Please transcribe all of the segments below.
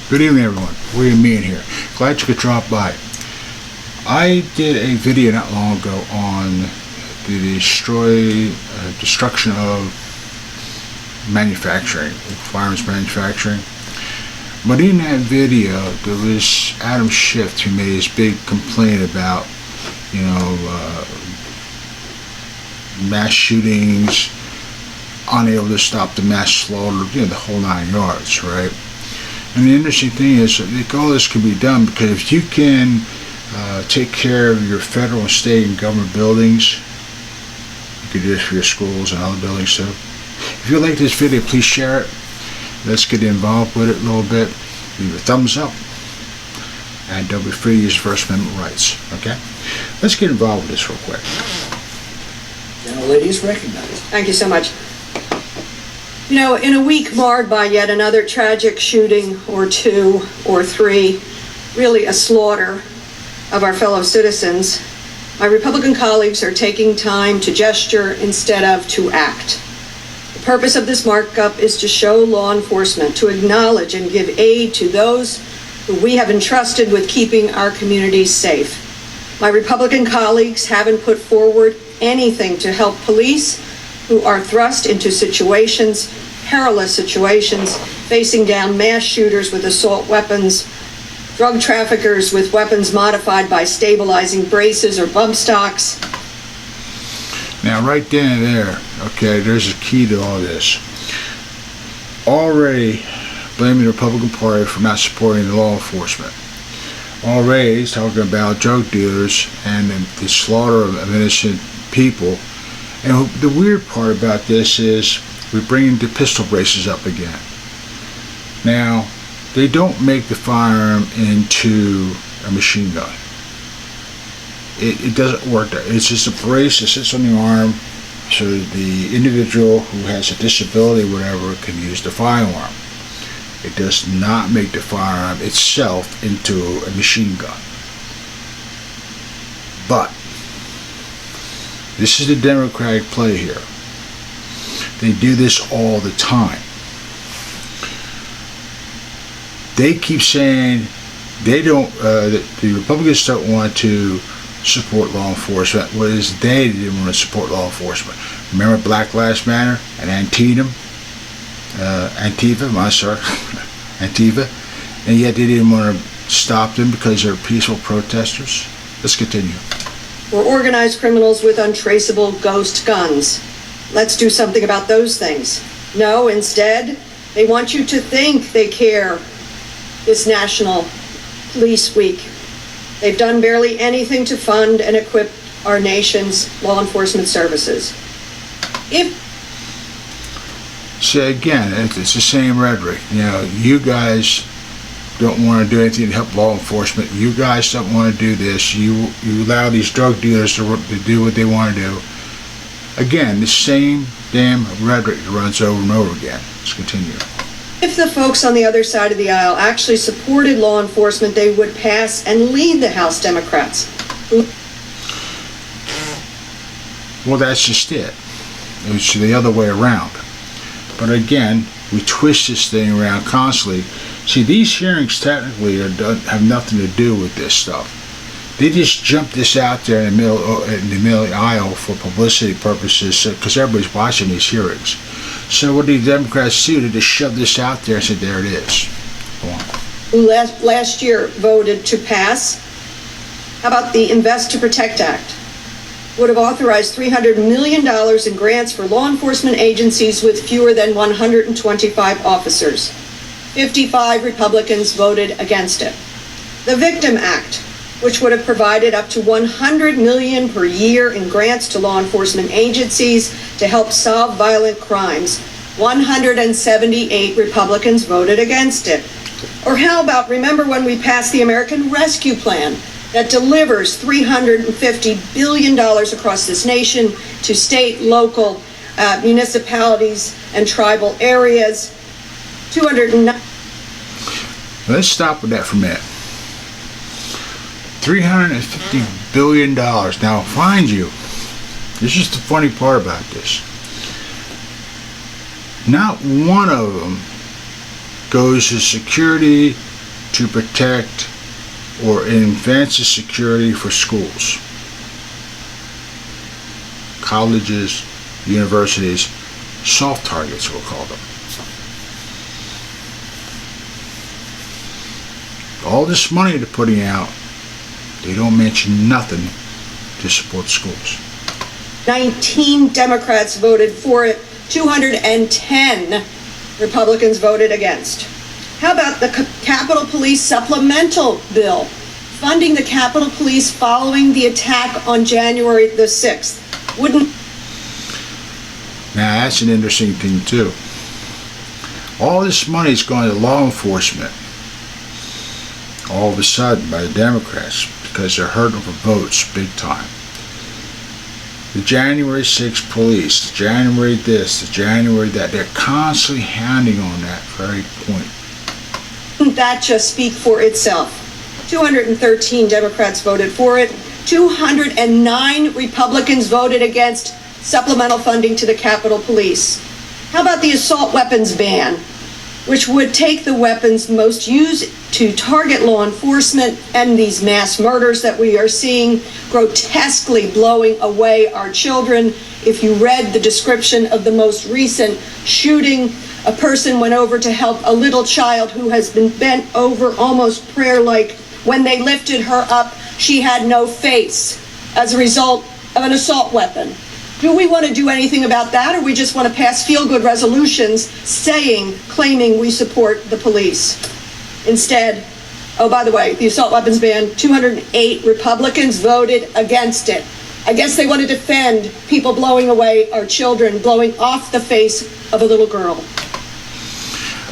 Good evening, everyone. William Meehan here. Glad you could drop by. I did a video not long ago on the destruction of manufacturing, firearms manufacturing. But in that video, there was Adam Schiff who made his big complaint about, mass shootings, unable to stop the mass slaughter, the whole 9 yards, right? And the interesting thing is that all this can be done because if you can take care of your federal and state and government buildings, you can do this for your schools and other buildings too. If you like this video, please share it. Let's get involved with it a little bit. Leave a thumbs up. And don't be free to use First Amendment rights. Okay? Let's get involved with this real quick. Gentle lady is recognized. Thank you so much. In a week marred by yet another tragic shooting or two or three, really a slaughter of our fellow citizens, my Republican colleagues are taking time to gesture instead of to act. The purpose of this markup is to show law enforcement, to acknowledge and give aid to those who we have entrusted with keeping our communities safe. My Republican colleagues haven't put forward anything to help police who are thrust into situations, perilous situations, facing down mass shooters with assault weapons, drug traffickers with weapons modified by stabilizing braces or bump stocks. Now, right then and there, okay, there's a key to all this. Already blaming the Republican Party for not supporting the law enforcement. Already he's talking about drug dealers and the slaughter of innocent people. And the weird part about this is we're bringing the pistol braces up again. Now, they don't make the firearm into a machine gun. It doesn't work that. It's just a brace that sits on the arm so the individual who has a disability or whatever can use the firearm. It does not make the firearm itself into a machine gun. But this is the Democratic play here. They do this all the time. They keep saying they don't, the Republicans don't want to support law enforcement. What is they didn't want to support law enforcement? Remember Black Lives Matter and Antifa, and yet they didn't want to stop them because they're peaceful protesters. Let's continue. Or organized criminals with untraceable ghost guns. Let's do something about those things. No, instead, they want you to think they care this National Police Week. They've done barely anything to fund and equip our nation's law enforcement services. See, again, it's the same rhetoric. You guys don't want to do anything to help law enforcement. You guys don't want to do this. You allow these drug dealers to do what they want to do. Again, the same damn rhetoric runs over and over again. Let's continue. If the folks on the other side of the aisle actually supported law enforcement, they would pass and lead the House Democrats. Well, that's just it. It's the other way around. But again, we twist this thing around constantly. See, these hearings technically have nothing to do with this stuff. They just jump this out there in the middle of the aisle for publicity purposes because everybody's watching these hearings. So what do the Democrats do? They just shove this out there and say, there it is. Go on. Who last year voted to pass? How about the Invest to Protect Act? Would have authorized $300 million in grants for law enforcement agencies with fewer than 125 officers. 55 Republicans voted against it. The Victim Act, which would have provided up to $100 million per year in grants to law enforcement agencies to help solve violent crimes. 178 Republicans voted against it. Or how about, remember when we passed the American Rescue Plan that delivers $350 billion across this nation to state, local, municipalities, and tribal areas. Let's stop with that for a minute. $350 billion. Now, mind you, this is the funny part about this. Not one of them goes to security to protect or advance the security for schools, colleges, universities, soft targets we'll call them. All this money they're putting out, they don't mention nothing to support schools. 19 Democrats voted for it, 210 Republicans voted against. How about the Capitol Police supplemental bill, funding the Capitol Police following the attack on January the 6th? Now that's an interesting thing too. All this money is going to law enforcement all of a sudden by the Democrats because they're hurting for votes big time. The January 6th police, the January this, the January that, they're constantly hounding on that very point. That just speak for itself. 213 Democrats voted for it. 209 Republicans voted against supplemental funding to the Capitol Police. How about the assault weapons ban, which would take the weapons most used to target law enforcement and these mass murders that we are seeing, grotesquely blowing away our children. If you read the description of the most recent shooting, a person went over to help a little child who has been bent over almost prayer-like. When they lifted her up, she had no face as a result of an assault weapon. Do we want to do anything about that, or we just want to pass feel-good resolutions claiming we support the police? Instead, oh, by the way, the assault weapons ban, 208 Republicans voted against it. I guess they want to defend people blowing away our children, blowing off the face of a little girl.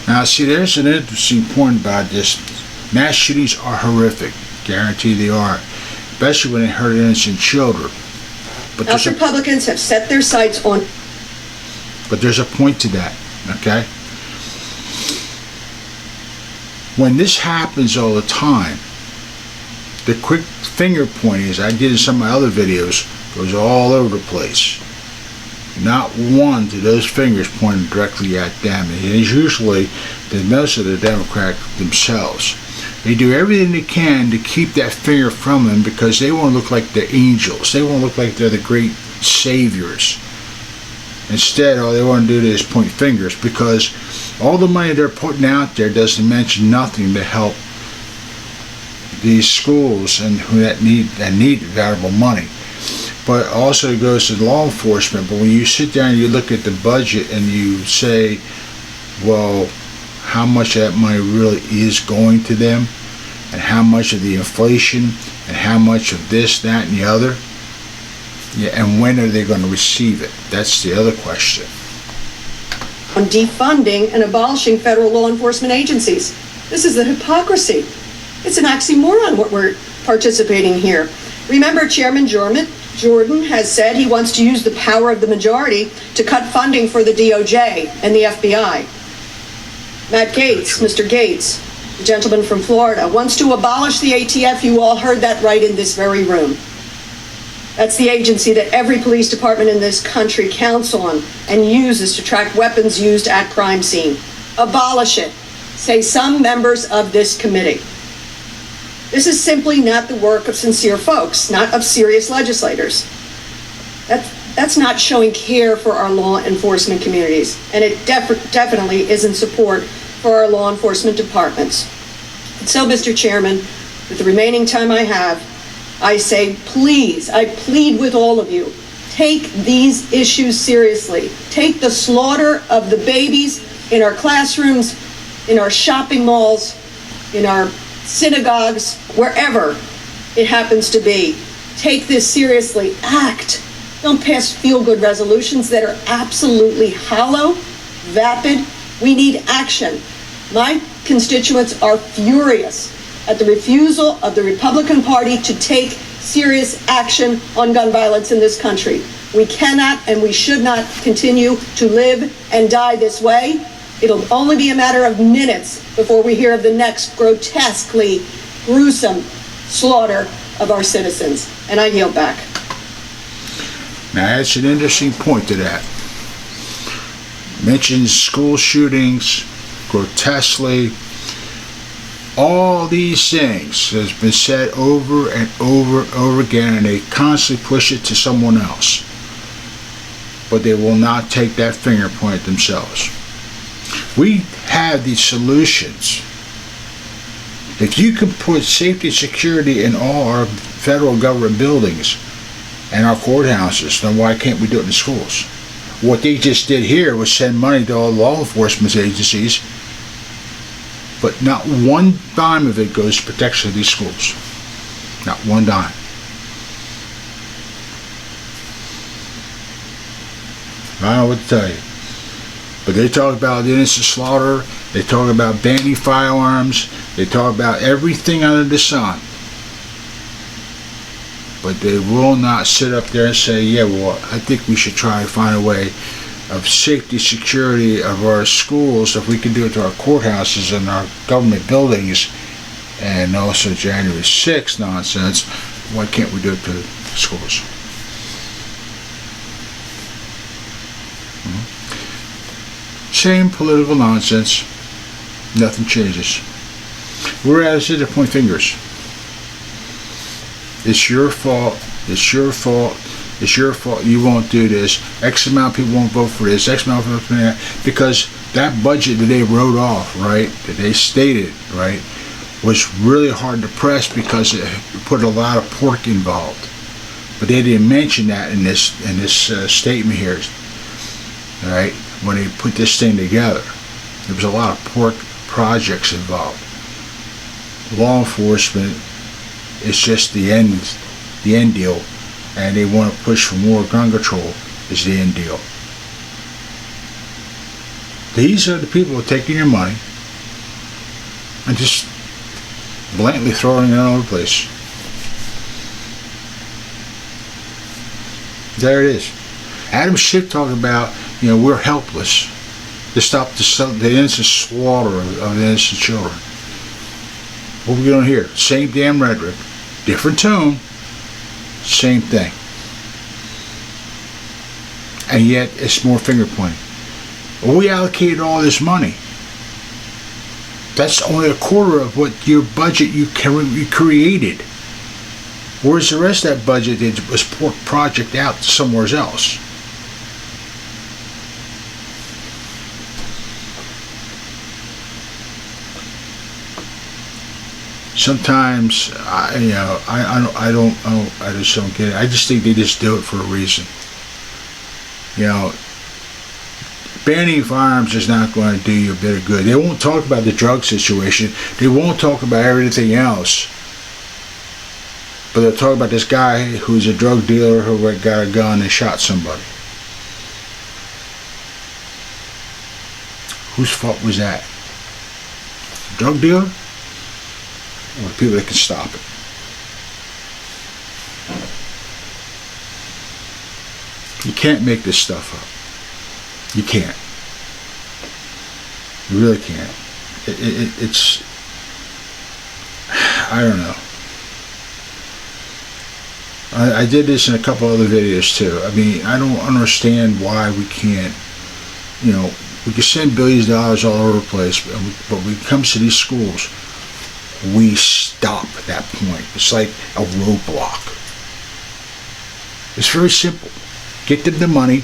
Now, see, there's an interesting point about this. Mass shootings are horrific. Guarantee they are. Especially when they hurt innocent children. But House Republicans have set their sights on. But there's a point to that, okay? When this happens all the time, the quick finger pointing, as I did in some of my other videos, goes all over the place. Not one do those fingers pointing directly at them. It is usually most of the Democrats themselves. They do everything they can to keep that finger from them because they want to look like the angels. They want to look like they're the great saviors. Instead, all they want to do is point fingers because all the money they're putting out there doesn't mention nothing to help these schools and who that need valuable money. But also goes to law enforcement. But when you sit down and you look at the budget and you say, well, how much of that money really is going to them, and how much of the inflation, and how much of this, that, and the other, and when are they going to receive it? That's the other question. On defunding and abolishing federal law enforcement agencies. This is the hypocrisy. It's an oxymoron what we're participating here. Remember, Chairman Jordan has said he wants to use the power of the majority to cut funding for the DOJ and the FBI. Matt Gaetz, Mr. Gaetz, the gentleman from Florida, wants to abolish the ATF. You all heard that right in this very room. That's the agency that every police department in this country counts on and uses to track weapons used at crime scene. Abolish it, say some members of this committee. This is simply not the work of sincere folks, not of serious legislators. That's not showing care for our law enforcement communities, and it definitely isn't support for our law enforcement departments. And so, Mr. Chairman, with the remaining time I have, I say, please, I plead with all of you, take these issues seriously. Take the slaughter of the babies in our classrooms, in our shopping malls, in our synagogues, wherever it happens to be. Take this seriously. Act. Don't pass feel-good resolutions that are absolutely hollow, vapid. We need action. My constituents are furious at the refusal of the Republican Party to take serious action on gun violence in this country. We cannot and we should not continue to live and die this way. It'll only be a matter of minutes before we hear of the next grotesquely gruesome slaughter of our citizens. And I yield back. Now, that's an interesting point to that. Mentions school shootings grotesquely. All these things has been said over and over and over again, and they constantly push it to someone else. But they will not take that finger point themselves. We have these solutions. If you can put safety and security in all our federal government buildings and our courthouses, then why can't we do it in schools? What they just did here was send money to all law enforcement agencies, but not one dime of it goes to protection of these schools. Not one dime. I don't know what to tell you. But they talk about innocent slaughter, they talk about banning firearms, they talk about everything under the sun. But they will not sit up there and say, yeah, well, I think we should try to find a way of safety, security of our schools, if we can do it to our courthouses and our government buildings, and also January 6th nonsense. Why can't we do it to schools? Same political nonsense. Nothing changes. Whereas they point fingers. It's your fault. It's your fault. It's your fault. You won't do this. X amount of people won't vote for this. X amount of people for that. Because that budget that they wrote off, right, that they stated, right, was really hard to press because it put a lot of pork involved. But they didn't mention that in this statement here, all right, when they put this thing together. There was a lot of pork projects involved. Law enforcement is just the end deal, and they want to push for more gun control is the end deal. These are the people who are taking your money and just blatantly throwing it all over the place. There it is. Adam Schiff talking about, we're helpless to stop the innocent slaughter of innocent children. What are we going to hear? Same damn rhetoric, different tone, same thing. And yet it's more finger pointing. Well, we allocated all this money. That's only a quarter of what your budget you created. Where's the rest of that budget that was project out somewhere else? Sometimes I just don't get it. I just think they just do it for a reason. Banning firearms is not going to do you a bit of good. They won't talk about the drug situation. They won't talk about everything else. But they'll talk about this guy who's a drug dealer who got a gun and shot somebody. Whose fault was that? The drug dealer? Or the people that can stop it? You can't make this stuff up. You can't. You really can't. It's, I don't know. I did this in a couple other videos too. I mean, I don't understand why we can't, we can send billions of dollars all over the place, but when it comes to these schools, we stop at that point. It's like a roadblock. It's very simple. Get them the money,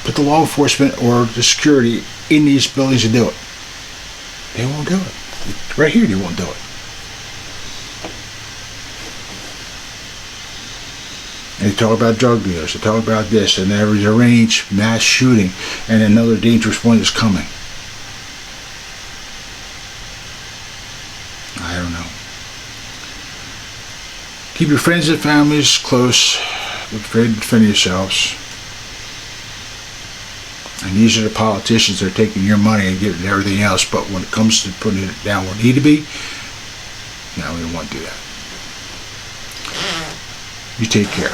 put the law enforcement or the security in these buildings and do it. They won't do it. Right here, they won't do it. And they talk about drug dealers, they talk about this, and there was arranged mass shooting, and another dangerous one is coming. I don't know. Keep your friends and families close, but afraid to defend yourselves. And these are the politicians that are taking your money and giving everything else, but when it comes to putting it down where it needs to be, no, we don't want to do that. You take care.